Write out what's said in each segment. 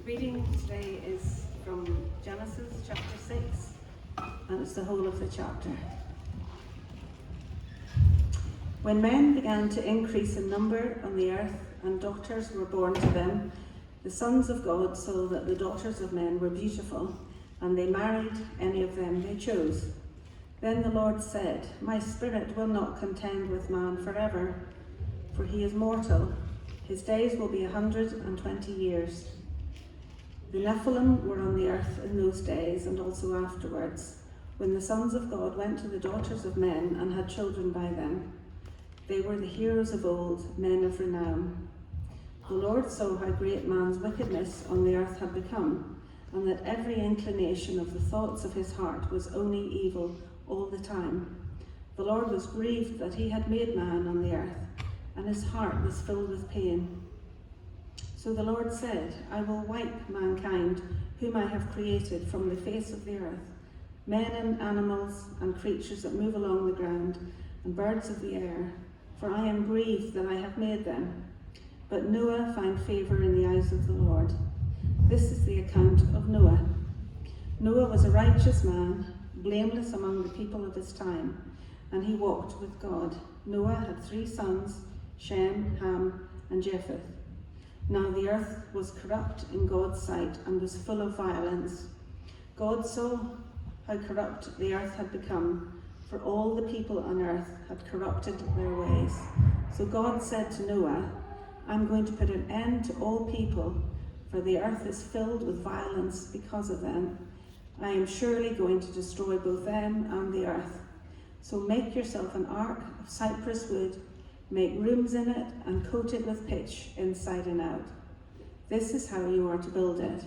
reading today is from Genesis chapter 6, and it's the whole of the chapter. When men began to increase in number on the earth and daughters were born to them, the sons of God saw that the daughters of men were beautiful, and they married any of them they chose. Then the Lord said, "My spirit will not contend with man forever, for he is mortal. His days will be 120 years. The Nephilim were on the earth in those days and also afterwards, when the sons of God went to the daughters of men and had children by them. They were the heroes of old, men of renown. The Lord saw how great man's wickedness on the earth had become, and that every inclination of the thoughts of his heart was only evil all the time. The Lord was grieved that he had made man on the earth, and his heart was filled with pain. So the Lord said, I will wipe mankind, whom I have created, from the face of the earth, men and animals and creatures that move along the ground, and birds of the air, for I am grieved that I have made them. But Noah found favour in the eyes of the Lord. This is the account of Noah. Noah was a righteous man, blameless among the people of his time, and he walked with God. Noah had 3 sons, Shem, Ham, and Japheth. Now the earth was corrupt in God's sight and was full of violence. God saw how corrupt the earth had become, for all the people on earth had corrupted their ways. So God said to Noah, I'm going to put an end to all people, for the earth is filled with violence because of them. I am surely going to destroy both them and the earth. So make yourself an ark of cypress wood, make rooms in it, and coat it with pitch inside and out. This is how you are to build it.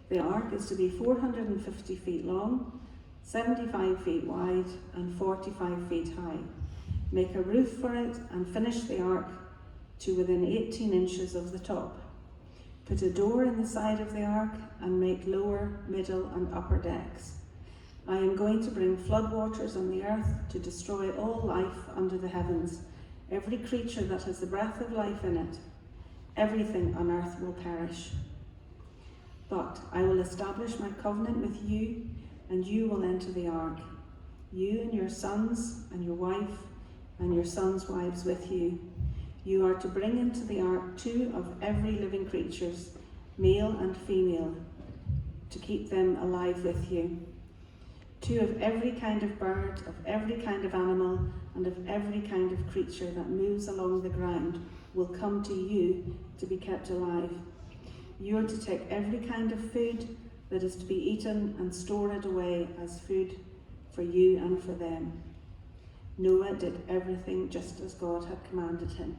The ark is to be 450 feet long, 75 feet wide, and 45 feet high. Make a roof for it and finish the ark to within 18 inches of the top. Put a door in the side of the ark and make lower, middle, and upper decks. I am going to bring floodwaters on the earth to destroy all life under the heavens. Every creature that has the breath of life in it, everything on earth will perish. But I will establish my covenant with you, and you will enter the ark, you and your sons and your wife and your sons' wives with you. You are to bring into the ark 2 of every living creatures, male and female, to keep them alive with you. 2 of every kind of bird, of every kind of animal, and of every kind of creature that moves along the ground will come to you to be kept alive. You are to take every kind of food that is to be eaten and store it away as food for you and for them. Noah did everything just as God had commanded him.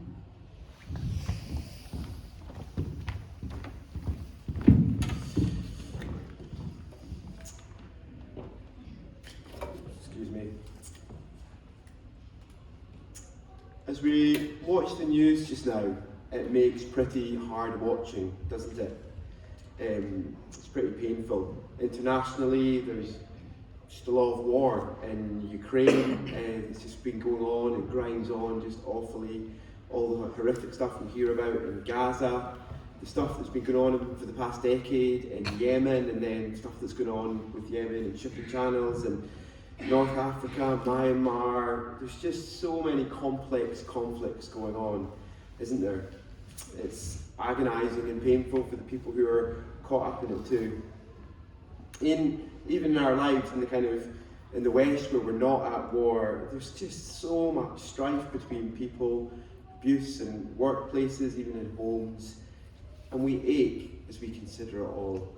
Excuse me. As we watch the news just now, it makes pretty hard watching, doesn't it? It's pretty painful. Internationally, there's just a lot of war in Ukraine. It's just been going on, it grinds on just awfully. All the horrific stuff we hear about in Gaza, the stuff that's been going on for the past decade in Yemen, and then stuff that's going on with Yemen and shipping channels and North Africa, Myanmar. There's just so many complex conflicts going on, isn't there? It's agonising and painful for the people who are caught up in it too. Even in our lives, in the West where we're not at war, there's just so much strife between people, abuse in workplaces, even in homes, and we ache as we consider it all.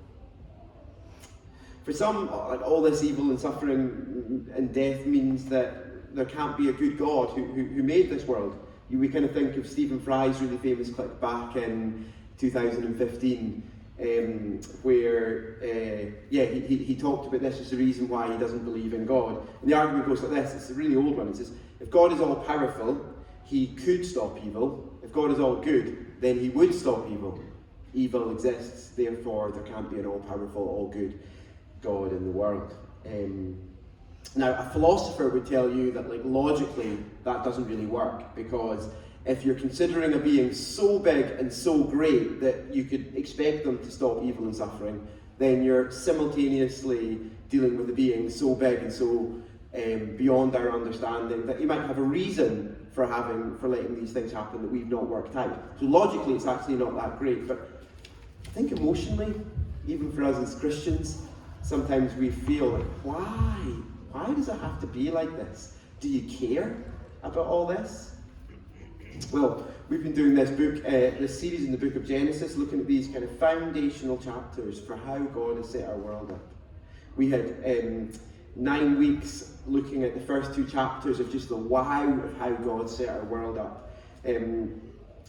For some, all this evil and suffering and death means that there can't be a good God who made this world. We kind of think of Stephen Fry's really famous clip back in 2015, where he talked about this as the reason why he doesn't believe in God. And the argument goes like this, it's a really old one. It says, if God is all powerful, he could stop evil. If God is all good, then he would stop evil. Evil exists, therefore there can't be an all-powerful, all-good God in the world. Now, a philosopher would tell you that, logically, that doesn't really work, because if you're considering a being so big and so great that you could expect them to stop evil and suffering, then you're simultaneously dealing with a being so big and so beyond our understanding that you might have a reason for letting these things happen that we've not worked out. So logically, it's actually not that great, but I think emotionally, even for us as Christians, sometimes we feel like, why does it have to be like this? Do you care about all this? Well, we've been doing this series in the book of Genesis, looking at these kind of foundational chapters for how God has set our world up. We had 9 weeks looking at the first 2 chapters of just the wow of how God set our world up, and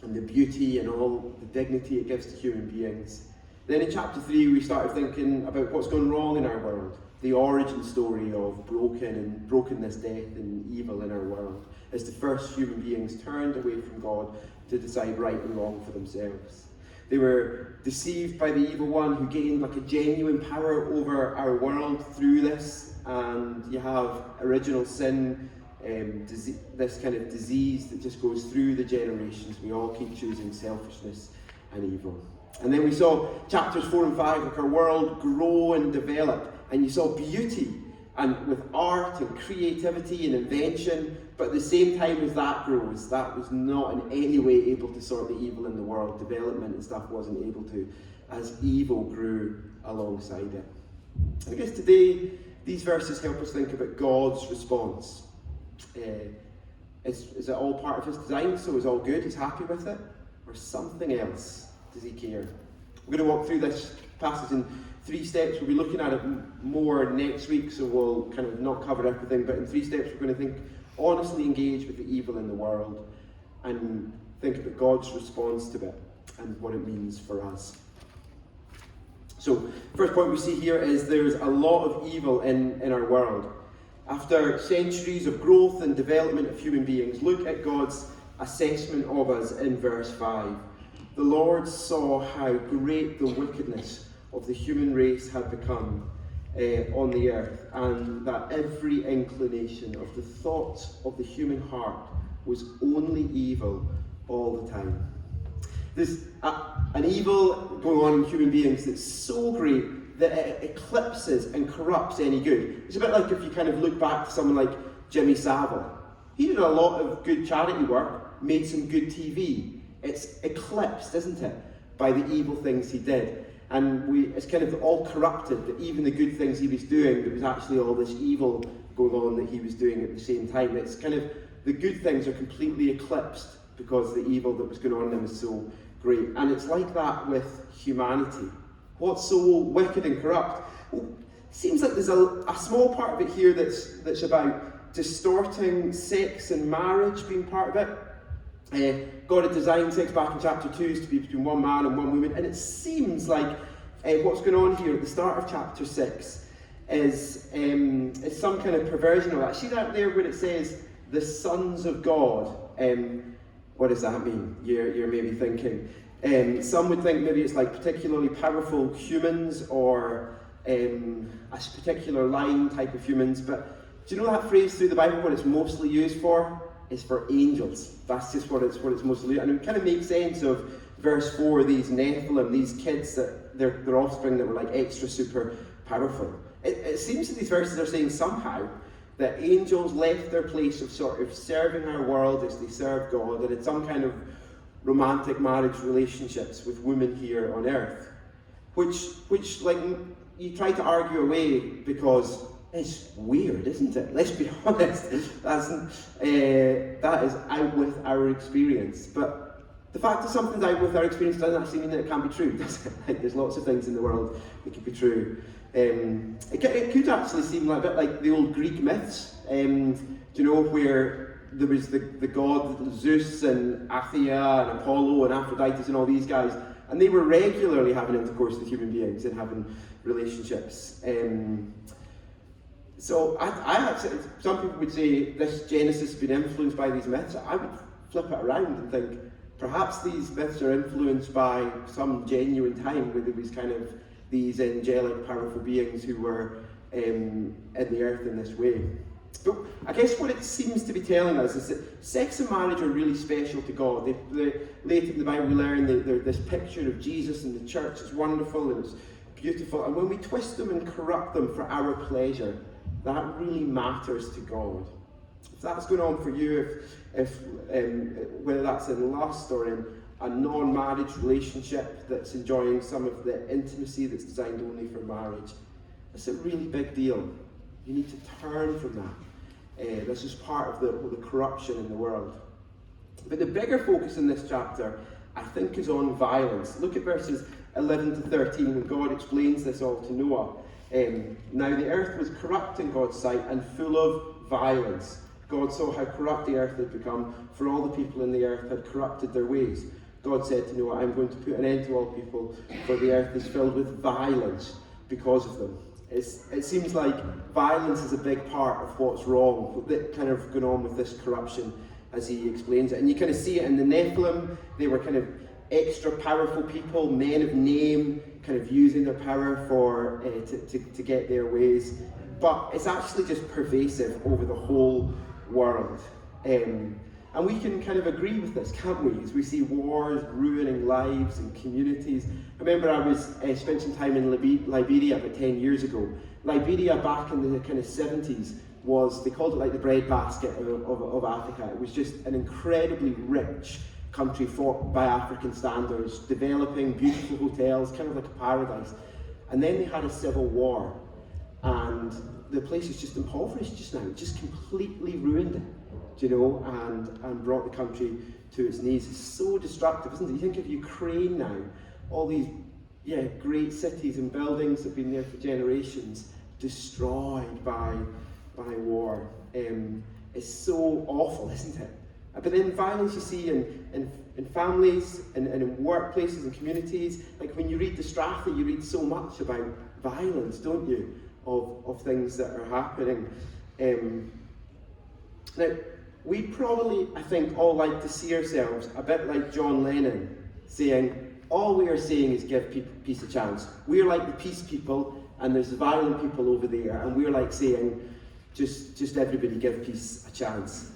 the beauty and all the dignity it gives to human beings. Then in chapter 3 we started thinking about what's gone wrong in our world, the origin story of brokenness, death and evil in our world, as the first human beings turned away from God to decide right and wrong for themselves. They were deceived by the evil one who gained like a genuine power over our world through this, and you have original sin, this kind of disease that just goes through the generations. We all keep choosing selfishness and evil. And then we saw chapters 4 and 5, like our world grow and develop, and you saw beauty and with art and creativity and invention, but at the same time as that grows, that was not in any way able to sort the evil in the world. Development and stuff wasn't able to, as evil grew alongside it. And I guess today, these verses help us think about God's response. Is it all part of his design, so is all good, he's happy with it? Or something else? Does he care? We're going to walk through this passage in 3 steps. We'll be looking at it more next week, so we'll kind of not cover everything, but in 3 steps we're going to honestly engage with the evil in the world and think about God's response to it and what it means for us. So, first point we see here is there's a lot of evil in our world. After centuries of growth and development of human beings, look at God's assessment of us in verse 5. The Lord saw how great the wickedness of the human race had become on the earth, and that every inclination of the thoughts of the human heart was only evil all the time. There's an evil going on in human beings that's so great that it eclipses and corrupts any good. It's a bit like if you kind of look back to someone like Jimmy Savile. He did a lot of good charity work, made some good TV. It's eclipsed, isn't it, by the evil things he did. And it's kind of all corrupted, that even the good things he was doing, there was actually all this evil going on that he was doing at the same time. It's kind of, the good things are completely eclipsed because the evil that was going on in them is so great. And it's like that with humanity. What's so wicked and corrupt? Well, it seems like there's a small part of it here that's about distorting sex and marriage being part of it. God had designed sex back in chapter 2 to be between one man and one woman, and it seems like what's going on here at the start of chapter 6 is some kind of perversion of that. See that there when it says the sons of God? What does that mean? You're maybe thinking. Some would think maybe it's like particularly powerful humans or a particular line type of humans, but do you know that phrase through the Bible, what it's mostly used for? Is for angels. That's just what it's mostly used. And it kind of makes sense of verse 4, these Nephilim, these kids, that their offspring that were like extra super powerful. It seems that these verses are saying somehow that angels left their place of sort of serving our world as they serve God, and it's some kind of romantic marriage relationships with women here on earth, which like you try to argue away because it's weird, isn't it? Let's be honest. That is out with our experience. But the fact that something's out with our experience doesn't actually mean that it can't be true, does it? Like, there's lots of things in the world that could be true. It could actually seem like a bit like the old Greek myths. Do you know, where there was the god Zeus and Athena and Apollo and Aphrodite and all these guys, and they were regularly having intercourse with human beings and having relationships. So some people would say this Genesis has been influenced by these myths. I would flip it around and think perhaps these myths are influenced by some genuine time where there was kind of these angelic, powerful beings who were in the earth in this way. But I guess what it seems to be telling us is that sex and marriage are really special to God. Later in the Bible we learn that there's this picture of Jesus and the church is wonderful and it's beautiful, and when we twist them and corrupt them for our pleasure, that really matters to God. If that's going on for you, if whether that's in lust or in a non-marriage relationship that's enjoying some of the intimacy that's designed only for marriage, it's a really big deal. You need to turn from that. This is part of the corruption in the world. But the bigger focus in this chapter, I think, is on violence. Look at verses 11 to 13 when God explains this all to Noah. Now the earth was corrupt in God's sight and full of violence. God saw how corrupt the earth had become, for all the people in the earth had corrupted their ways. God said to Noah, I'm going to put an end to all people, for the earth is filled with violence because of them. It seems like violence is a big part of what's wrong, that kind of going on with this corruption as he explains it. And you kind of see it in the Nephilim. They were kind of extra powerful people, men of name, kind of using their power for to get their ways. But it's actually just pervasive over the whole world. And we can kind of agree with this, can't we? As we see wars ruining lives and communities. I remember I was spent some time in Liberia about 10 years ago. Liberia back in the kind of 70s was, they called it like the breadbasket of Africa. It was just an incredibly rich country by African standards, developing beautiful hotels, kind of like a paradise. And then they had a civil war, and the place is just impoverished just now. It just completely ruined it. And brought the country to its knees. It's so destructive, isn't it? You think of Ukraine now, all these great cities and buildings that have been there for generations, destroyed by war. It's so awful, isn't it? But then violence you see in families and in workplaces and communities. Like when you read the Strata, you read so much about violence, don't you? Of things that are happening. Now, we probably, I think, all like to see ourselves a bit like John Lennon, saying, all we are saying is give peace a chance. We're like the peace people, and there's the violent people over there, and we're like saying, just everybody give peace a chance.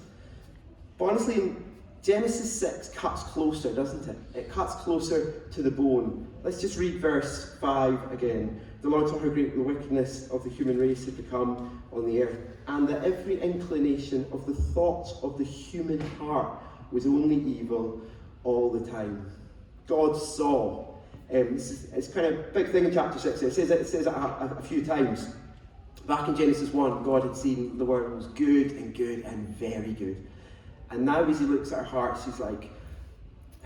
But honestly, Genesis 6 cuts closer, doesn't it? It cuts closer to the bone. Let's just read verse 5 again. The Lord saw how great the wickedness of the human race had become on the earth, and that every inclination of the thoughts of the human heart was only evil all the time. God saw. It's kind of a big thing in chapter 6. It says it a few times. Back in Genesis 1, God had seen the world was good and very good. And now as he looks at our hearts, he's like,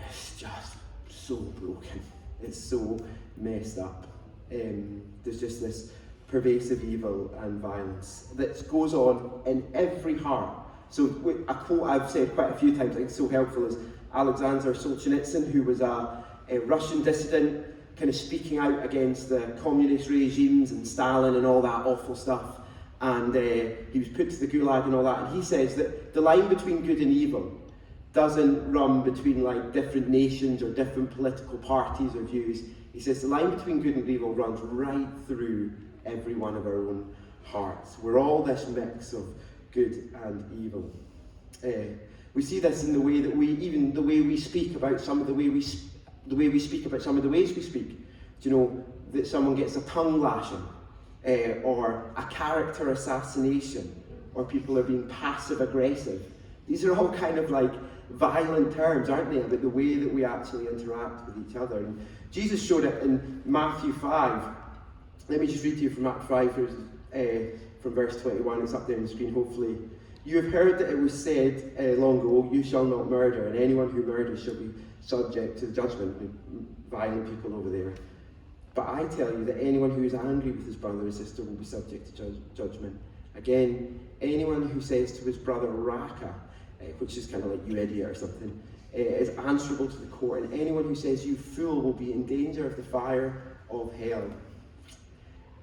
it's just so broken. It's so messed up. There's just this pervasive evil and violence that goes on in every heart. So a quote I've said quite a few times, I think it's so helpful, is Alexander Solzhenitsyn, who was a Russian dissident, kind of speaking out against the communist regimes and Stalin and all that awful stuff. And he was put to the gulag and all that. And he says that the line between good and evil doesn't run between like different nations or different political parties or views. He says the line between good and evil runs right through every one of our own hearts. We're all this mix of good and evil. We see this in the way that the way we speak about some of the way we speak about some of the ways we speak. Do you know that someone gets a tongue lashing, or a character assassination, or people are being passive aggressive? These are all kind of like violent terms, aren't they, about the way that we actually interact with each other. And Jesus showed it in Matthew 5. Let me just read to you from Matthew 5, from verse 21. It's up there on the screen, hopefully. You have heard that it was said long ago, you shall not murder, and anyone who murders shall be subject to judgment. Violent people over there. But I tell you that anyone who is angry with his brother or sister will be subject to judgment. Again, anyone who says to his brother, Raka, which is kind of like you idiot or something, is answerable to the court, and anyone who says you fool will be in danger of the fire of hell.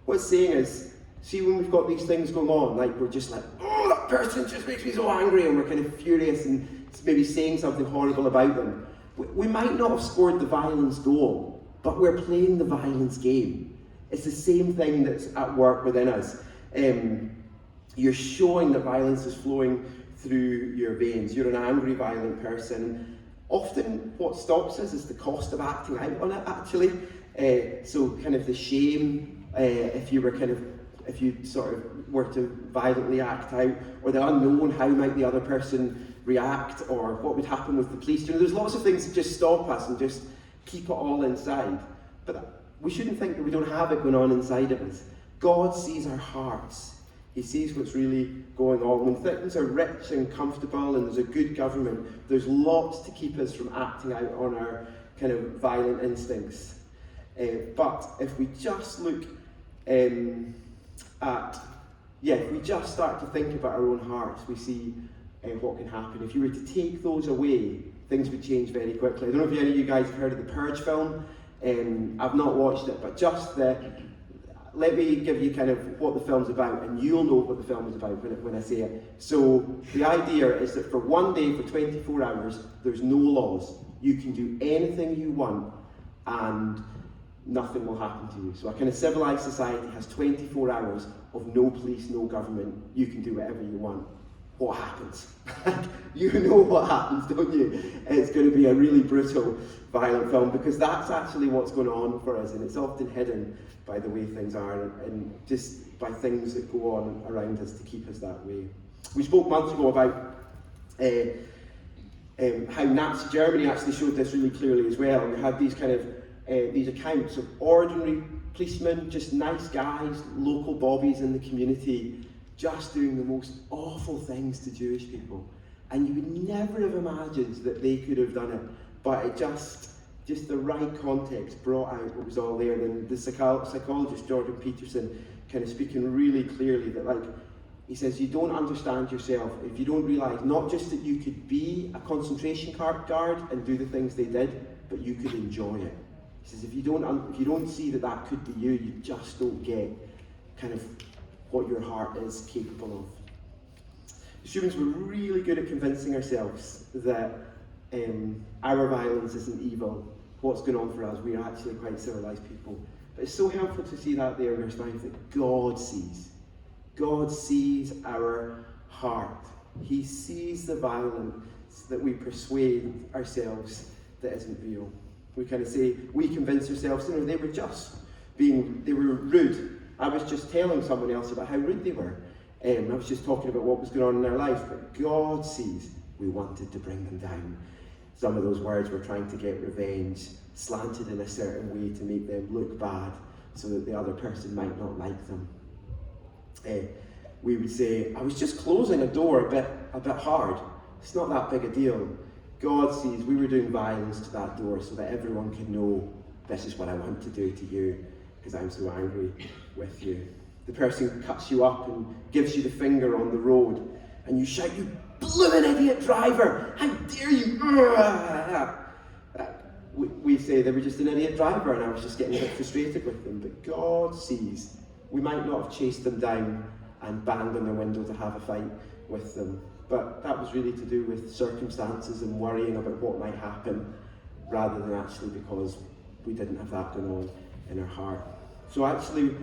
What it's saying is, see, when we've got these things going on, like we're just like, oh, that person just makes me so angry, and we're kind of furious and maybe saying something horrible about them. We might not have scored the violence goal, but we're playing the violence game. It's the same thing that's at work within us. You're showing that violence is flowing through your veins. You're an angry, violent person. Often what stops us is the cost of acting out on it, actually. So kind of the shame, if you sort of were to violently act out, or the unknown, how might the other person react, or what would happen with the police. There's lots of things that just stop us and just keep it all inside. But we shouldn't think that we don't have it going on inside of us. God sees our hearts. He sees what's really going on. When things are rich and comfortable and there's a good government, there's lots to keep us from acting out on our kind of violent instincts. But if we just look if we just start to think about our own hearts, we see what can happen. If you were to take those away, things would change very quickly. I don't know if any of you guys have heard of the Purge film. I've not watched it, but let me give you kind of what the film's about, and you'll know what the film is about when I say it. So the idea is that for one day, for 24 hours, there's no laws. You can do anything you want, and nothing will happen to you. So a kind of civilized society has 24 hours of no police, no government. You can do whatever you want. What happens? You know what happens, don't you? It's going to be a really brutal, violent film, because that's actually what's going on for us, and it's often hidden by the way things are, and just by things that go on around us to keep us that way. We spoke months ago about how Nazi Germany actually showed this really clearly as well. We had these kind of these accounts of ordinary policemen, just nice guys, local bobbies in the community, just doing the most awful things to Jewish people. And you would never have imagined that they could have done it, but it just the right context brought out what was all there. And the psychologist Jordan Peterson kind of speaking really clearly that, like, he says, you don't understand yourself if you don't realise not just that you could be a concentration camp guard and do the things they did, but you could enjoy it. He says, if you don't see that that could be you, you just don't get kind of what your heart is capable of. As humans, we're really good at convincing ourselves that our violence isn't evil. What's going on for us? We're actually quite civilized people. But it's so helpful to see that there in verse 5 that God sees. God sees our heart. He sees the violence that we persuade ourselves that isn't real. We kind of say, we convince ourselves, they were rude. I was just telling someone else about how rude they were. I was just talking about what was going on in their life. But God sees we wanted to bring them down. Some of those words were trying to get revenge, slanted in a certain way to make them look bad so that the other person might not like them. We would say, I was just closing a door a bit hard. It's not that big a deal. God sees we were doing violence to that door so that everyone could know this is what I want to do to you because I'm so angry with you. The person cuts you up and gives you the finger on the road and you shout, you bloomin' idiot driver! How dare you! We say they were just an idiot driver and I was just getting a bit frustrated with them. But God sees we might not have chased them down and banged on their window to have a fight with them. But that was really to do with circumstances and worrying about what might happen rather than actually because we didn't have that going on in our heart. So actually,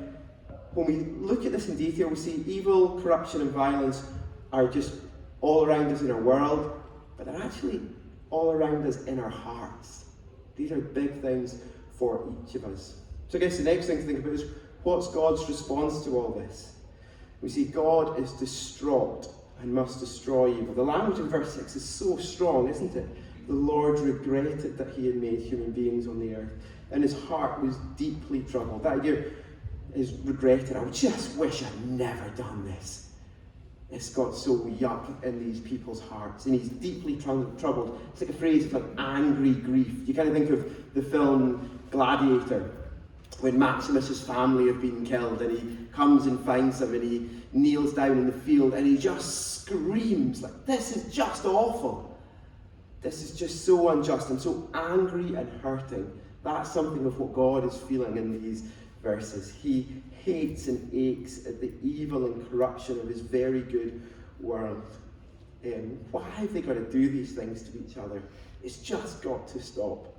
when we look at this in detail, we see evil, corruption and violence are just all around us in our world, but they're actually all around us in our hearts. These are big things for each of us. So I guess the next thing to think about is, what's God's response to all this? We see God is distraught and must destroy evil. The language in verse 6 is so strong, isn't it? The Lord regretted that he had made human beings on the earth, and his heart was deeply troubled. That idea is regretted. I just wish I'd never done this. It's got so yuck in these people's hearts, and he's deeply troubled. It's like a phrase of like angry grief. You kind of think of the film Gladiator, when Maximus's family have been killed, and he comes and finds them, and he kneels down in the field, and he just screams like, "This is just awful. This is just so unjust. I'm so angry and hurting." That's something of what God is feeling in these verses. He hates and aches at the evil and corruption of his very good world. Why have they got to do these things to each other? It's just got to stop.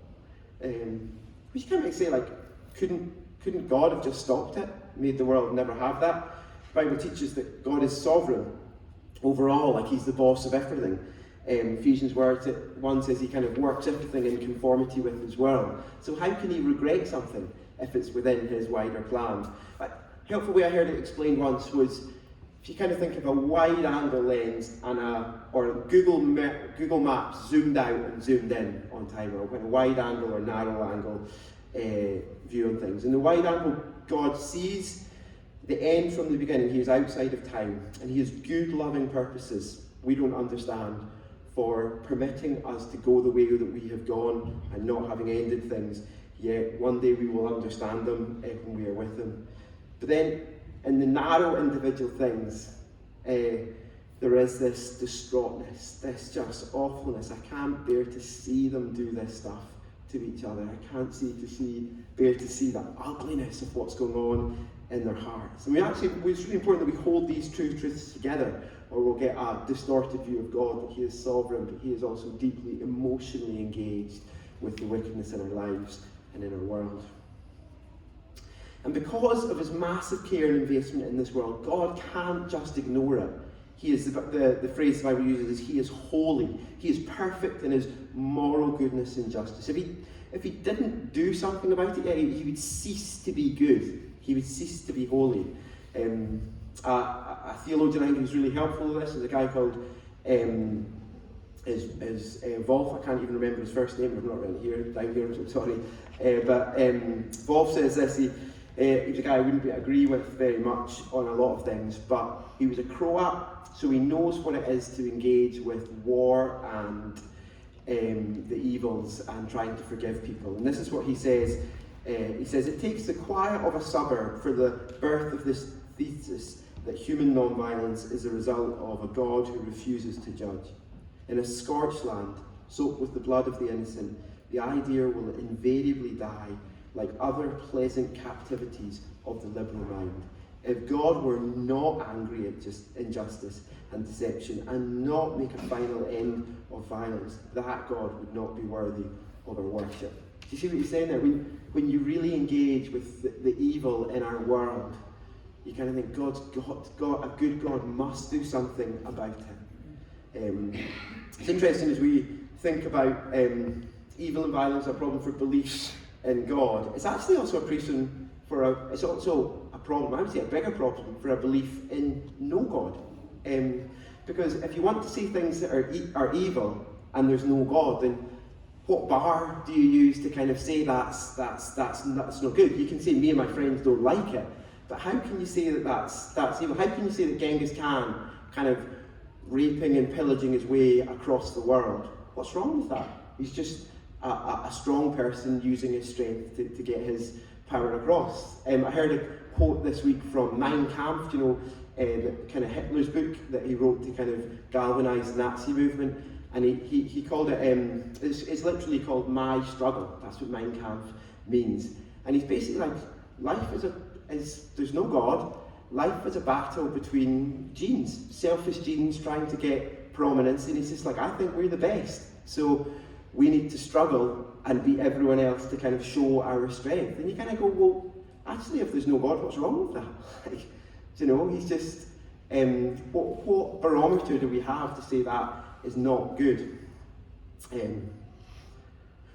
But you can't say, like, couldn't God have just stopped it? Made the world never have that? The Bible teaches that God is sovereign over all, like he's the boss of everything. Ephesians 1 says he kind of works everything in conformity with his world. So how can he regret something if it's within his wider plan? A helpful way I heard it explained once was, if you kind of think of a wide angle lens or Google Maps zoomed out and zoomed in on time, or kind of wide angle or narrow angle view on things. In the wide angle, God sees the end from the beginning. He is outside of time, and he has good, loving purposes we don't understand for permitting us to go the way that we have gone and not having ended things. Yet one day we will understand them when we are with him. But then, in the narrow individual things, there is this distraughtness, this just awfulness. I can't bear to see them do this stuff to each other. I can't bear to see the ugliness of what's going on in their hearts. And it's really important that we hold these two truths together, or we'll get a distorted view of God, that he is sovereign, but he is also deeply emotionally engaged with the wickedness in our lives and in our world. And because of his massive care and investment in this world, God can't just ignore it. He is the phrase the Bible uses is he is holy. He is perfect in his moral goodness and justice. If he didn't do something about it, he would cease to be good. He would cease to be holy. A theologian I think who's really helpful in this is a guy called Wolf. I can't even remember his first name. I'm not really down here, I'm so sorry. But Wolf says this. He was a guy I wouldn't agree with very much on a lot of things, but he was a Croat, so he knows what it is to engage with war and the evils and trying to forgive people. And this is what he says. He says, it takes the quiet of a suburb for the birth of this thesis that human non-violence is a result of a God who refuses to judge. In a scorched land, soaked with the blood of the innocent, the idea will invariably die like other pleasant captivities of the liberal mind. If God were not angry at injustice and deception and not make a final end of violence, that God would not be worthy of our worship. Do you see what he's saying there? When you really engage with the evil in our world, you kind of think God, a good God must do something about it. It's interesting as we think about evil and violence, a problem for beliefs in God. It's actually also it's also a problem, I would say a bigger problem, for a belief in no God. Because if you want to see things that are evil and there's no God, then what bar do you use to kind of say that's no good? You can say me and my friends don't like it, but how can you say that that's evil? How can you say that Genghis Khan kind of raping and pillaging his way across the world? What's wrong with that? He's just a strong person using his strength to get his power across. I heard a quote this week from Mein Kampf, the kind of Hitler's book that he wrote to kind of galvanise the Nazi movement, and he called it, it's literally called My Struggle. That's what Mein Kampf means. And he's basically like, life there's no God. Life is a battle between genes, selfish genes trying to get prominence, and he's just like, I think we're the best. So we need to struggle and beat everyone else to kind of show our strength. And you kind of go, well, actually, if there's no God, what's wrong with that? He's just, what barometer do we have to say that is not good?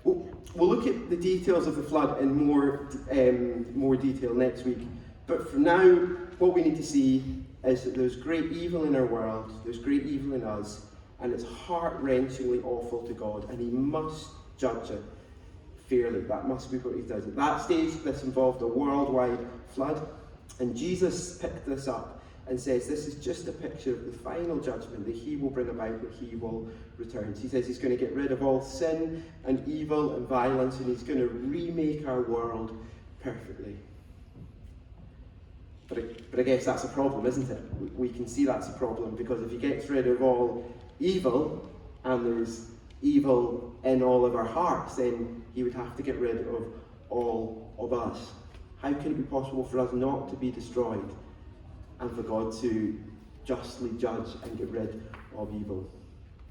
We'll look at the details of the flood in more detail next week. But for now, what we need to see is that there's great evil in our world, there's great evil in us, and it's heart-wrenchingly awful to God, and he must judge it fairly. That must be what he does. At that stage, this involved a worldwide flood, and Jesus picked this up and says this is just a picture of the final judgment that he will bring about when he will return. He says he's going to get rid of all sin and evil and violence, and he's going to remake our world perfectly. But I guess that's a problem, isn't it? We can see that's a problem, because if he gets rid of all evil, and there's evil in all of our hearts, then he would have to get rid of all of us. How can it be possible for us not to be destroyed, and for God to justly judge and get rid of evil?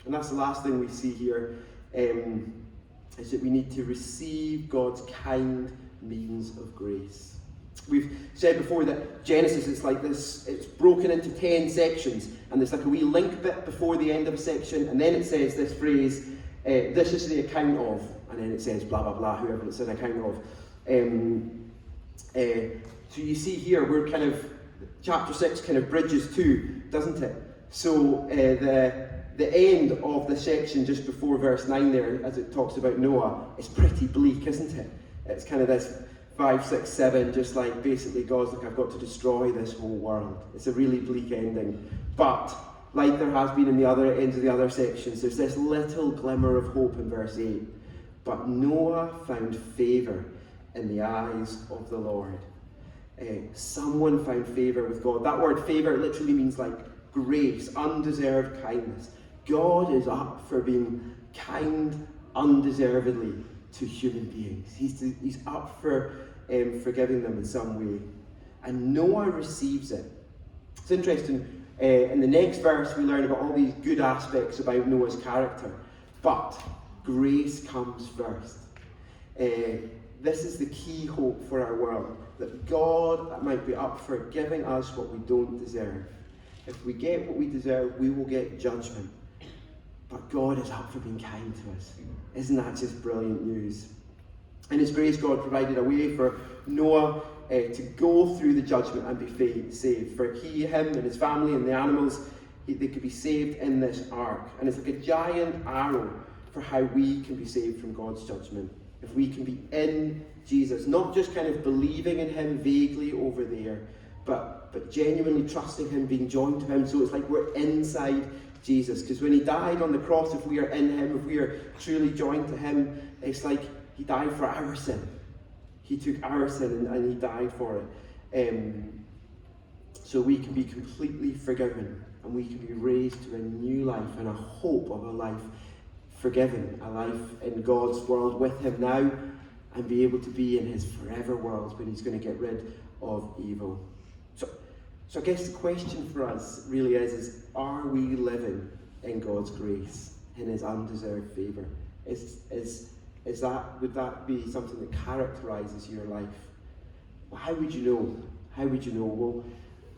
And that's the last thing we see here, is that we need to receive God's kind means of grace. We've said before that Genesis is like this, it's broken into 10 sections, and there's like a wee link bit before the end of a section, and then it says this phrase, this is the account of, and then it says blah blah blah, whoever it's an account of. So you see here, we're kind of, chapter 6 kind of bridges 2, doesn't it? So the end of the section just before verse 9 there, as it talks about Noah, is pretty bleak, isn't it? It's kind of this 5, 6, 7, just like basically God's like, I've got to destroy this whole world. It's a really bleak ending. But like there has been in the other ends of the other sections, there's this little glimmer of hope in verse 8. But Noah found favour in the eyes of the Lord. Someone found favour with God. That word favour literally means like grace, undeserved kindness. God is up for being kind undeservedly to human beings. He's up for forgiving them in some way. And Noah receives it. It's interesting, in the next verse we learn about all these good aspects about Noah's character. But grace comes first. This is the key hope for our world, that God might be up for giving us what we don't deserve. If we get what we deserve, we will get judgment. But God is up for being kind to us. Isn't that just brilliant news? In His grace, God provided a way for Noah to go through the judgment and be saved. For him and his family and the animals, they could be saved in this ark. And it's like a giant arrow for how we can be saved from God's judgment. If we can be in Jesus, not just kind of believing in Him vaguely over there, but genuinely trusting Him, being joined to Him. So it's like we're inside Jesus. Because when He died on the cross, if we are in Him, if we are truly joined to Him, it's like He died for our sin. He took our sin and He died for it. So we can be completely forgiven, and we can be raised to a new life and a hope of a life forgiven, a life in God's world with Him now, and be able to be in His forever world when He's going to get rid of evil. So I guess the question for us really is are we living in God's grace, in His undeserved favour? Would that be something that characterises your life? Well, how would you know? How would you know? Well,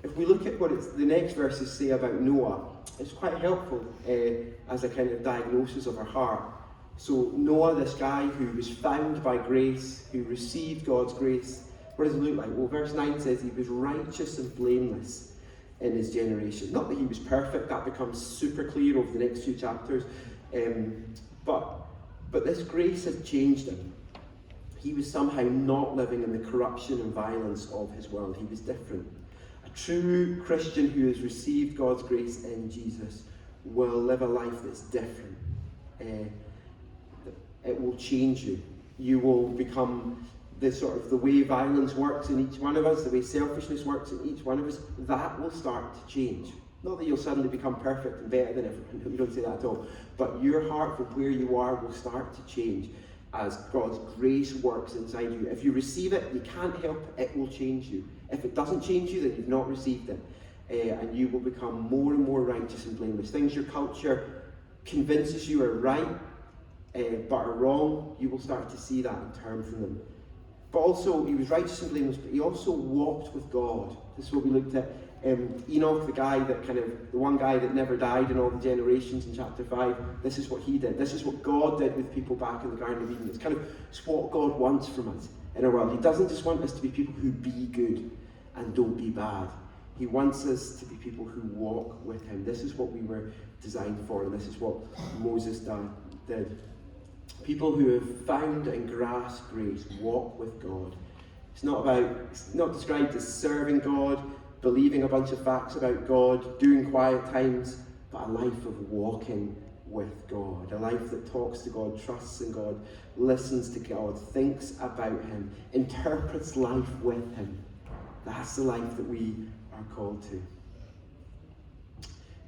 if we look at what the next verses say about Noah, it's quite helpful as a kind of diagnosis of our heart. So Noah, this guy who was found by grace, who received God's grace, what does it look like? Well, verse 9 says he was righteous and blameless in his generation. Not that he was perfect, that becomes super clear over the next few chapters. But this grace had changed him. He was somehow not living in the corruption and violence of his world. He was different. A true Christian who has received God's grace in Jesus will live a life that's different. It will change you. You will become the way violence works in each one of us, the way selfishness works in each one of us, that will start to change. Not that you'll suddenly become perfect and better than everyone, we don't say that at all, but your heart from where you are will start to change as God's grace works inside you. If you receive it, you can't help it, it will change you. If it doesn't change you, then you've not received it. And you will become more and more righteous and blameless. Things your culture convinces you are right, but are wrong, you will start to see that and turn from them. But also, he was righteous and blameless, but he also walked with God. This is what we looked at. Enoch, the one guy that never died in all the generations in chapter 5, this is what he did. This is what God did with people back in the Garden of Eden. It's what God wants from us in our world. He doesn't just want us to be people who be good and don't be bad. He wants us to be people who walk with him. This is what we were designed for, and this is what Moses did. People who have found and grasped grace walk with God. It's not described as serving God, believing a bunch of facts about God, doing quiet times, but a life of walking with God. A life that talks to God, trusts in God, listens to God, thinks about him, interprets life with him. That's the life that we are called to.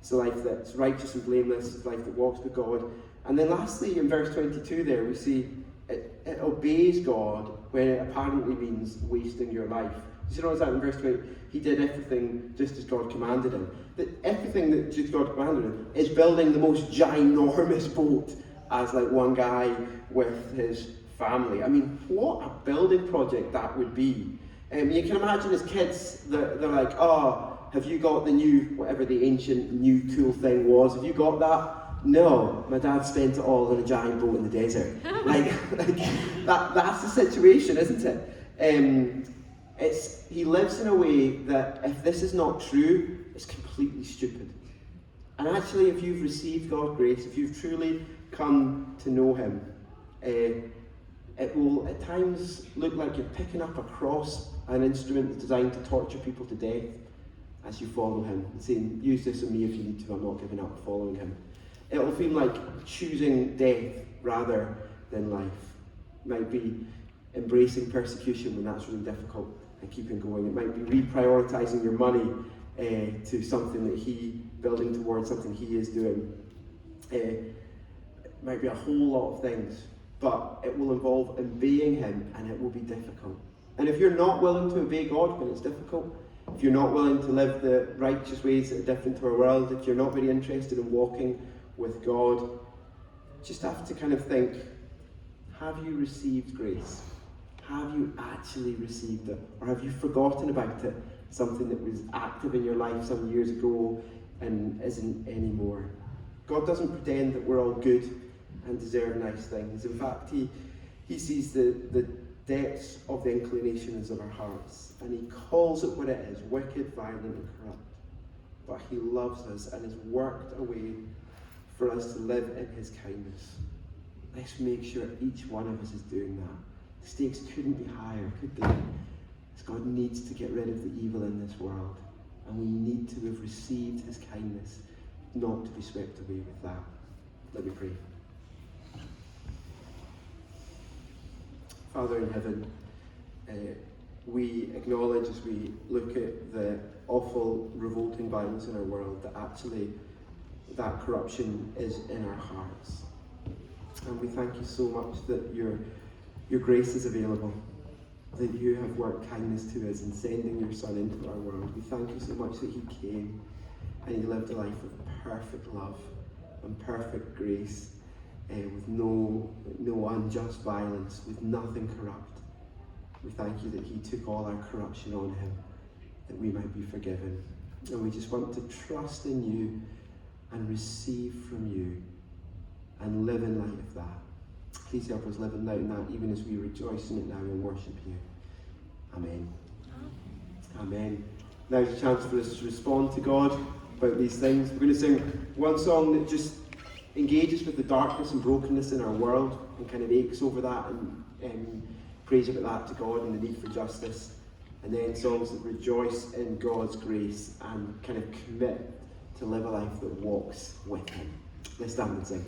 It's a life that's righteous and blameless. It's a life that walks with God. And then lastly, in verse 22 there, we see it obeys God when it apparently means wasting your life. You see, notice that in verse 20, he did everything just as God commanded him. That everything that just God commanded him is building the most ginormous boat as like one guy with his family. I mean, what a building project that would be. You can imagine as kids, they're like, oh, have you got the new, whatever the ancient new cool thing was, have you got that? No, my dad spent it all on a giant boat in the desert. That's the situation, isn't it? He lives in a way that if this is not true, it's completely stupid. And actually, if you've received God's grace, if you've truly come to know Him, it will at times look like you're picking up a cross, an instrument that's designed to torture people to death, as you follow Him, and saying, use this on me if you need to, I'm not giving up following Him. It will feel like choosing death rather than life. It might be embracing persecution when that's really difficult and keeping going. It might be reprioritising your money to something that building towards something He is doing. It might be a whole lot of things, but it will involve obeying Him, and it will be difficult. And if you're not willing to obey God when it's difficult, if you're not willing to live the righteous ways that are different to our world, if you're not very interested in walking with God, just have to kind of think, have you received grace? Have you actually received it? Or have you forgotten about it? Something that was active in your life some years ago and isn't anymore. God doesn't pretend that we're all good and deserve nice things. In fact, He sees the depths of the inclinations of our hearts, and He calls it what it is, wicked, violent and corrupt. But He loves us and has worked a way for us to live in His kindness. Let's make sure each one of us is doing that. The stakes couldn't be higher, could they? Because God needs to get rid of the evil in this world, and we need to have received His kindness, not to be swept away with that. Let me pray. Father in heaven, we acknowledge as we look at the awful, revolting violence in our world that actually that corruption is in our hearts. And we thank You so much that your grace is available, that You have worked kindness to us in sending Your Son into our world. We thank You so much that He came and He lived a life of perfect love and perfect grace, with no unjust violence, with nothing corrupt. We thank You that He took all our corruption on Him, that we might be forgiven. And we just want to trust in You and receive from You and live in light of that. Please help us live in light of that, even as we rejoice in it now and worship You. Amen. Amen. Now's a chance for us to respond to God about these things. We're going to sing one song that just engages with the darkness and brokenness in our world and kind of aches over that and prays about that to God and the need for justice. And then songs that rejoice in God's grace and kind of commit to live a life that walks with Him. Let's stand and sing.